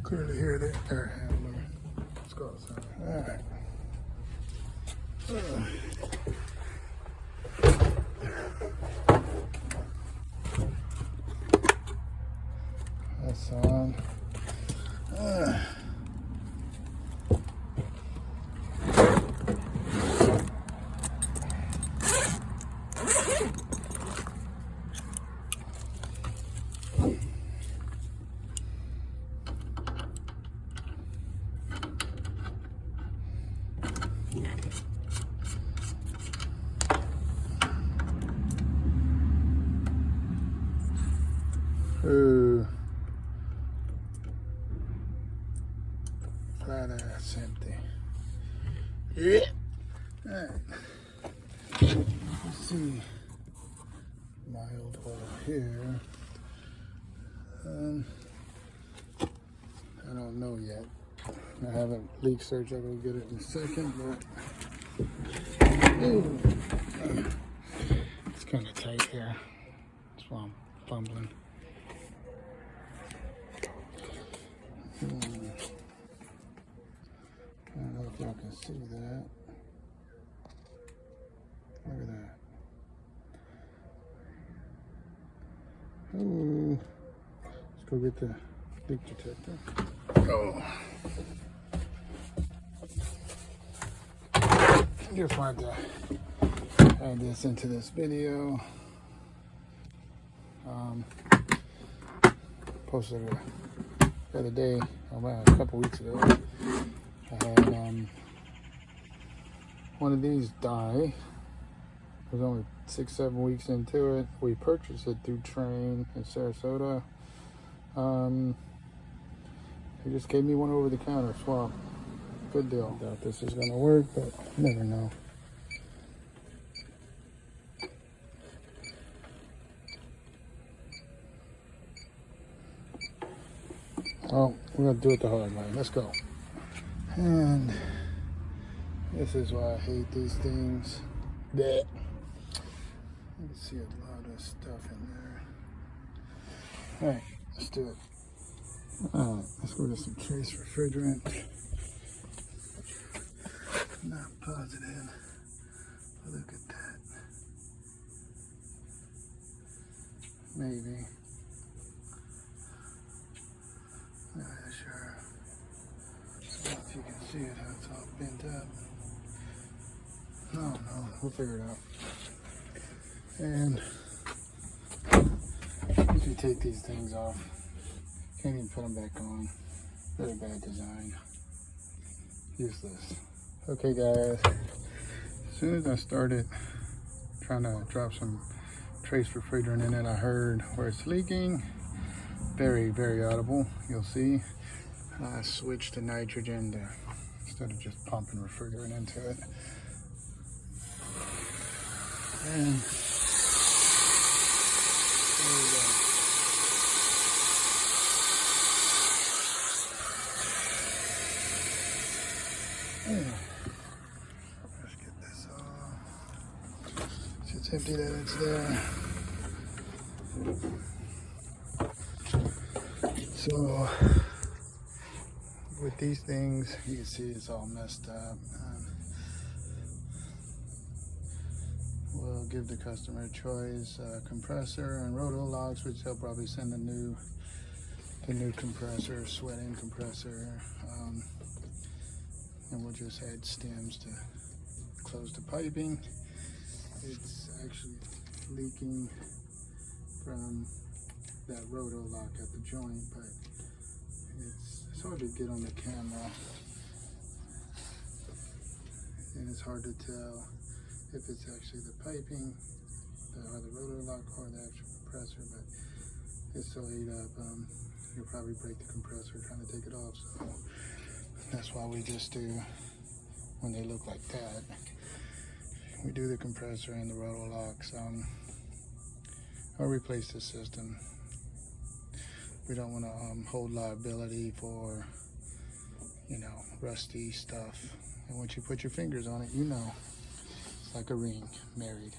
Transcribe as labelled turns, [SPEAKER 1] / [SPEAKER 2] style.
[SPEAKER 1] Clearly hear the air handler. Let's go outside. All right. That's on. Ooh. Flat ass empty. Yeah. Alright. Let's see. Mild oil here. I don't know yet. I haven't leak searched. I'm gonna get it in a second, but ooh. It's kind of tight here. That's why I'm fumbling. I don't know if y'all can see that. Look at that. Ooh. Let's go get the leak detector. Oh. Just wanted to add this into this video. Posted it the other day, about a couple weeks ago. I had one of these die. It was only 6-7 weeks into it. We purchased it through Trane in Sarasota. He just gave me one over the counter swap. Good deal. Doubt this is gonna work, but you never know. Oh, we're gonna do it the hard way. Let's go. And this is why I hate these things. Blech. You can see a lot of stuff in there. All right, let's do it. All right, let's go to some trace refrigerant. Not positive. Look at that. Maybe. Not sure. I don't know if you can see it, how it's all bent up. No, we'll figure it out. And if you take these things off, can't even put them back on. Very bad design. Useless. Okay guys, as soon as I started trying to drop some trace refrigerant in it, I heard where it's leaking. Very, very audible, you'll see. I switched to nitrogen instead of just pumping refrigerant into it. And there we go. Let's get this off. So it's empty that it's there. So with these things, you can see it's all messed up. We'll give the customer a choice, compressor and roto locks, which they'll probably send the new compressor, sweating compressor. And we'll just add stems to close the piping. It's actually leaking from that roto lock at the joint, but it's hard to get on the camera, and it's hard to tell if it's actually the piping or the roto lock or the actual compressor, but it's so ate up, you'll probably break the compressor trying to take it off. So that's why we just do, when they look like that, we do the compressor and the roto locks. I'll replace the system. We don't want to hold liability for, rusty stuff. And once you put your fingers on it, it's like a ring, married.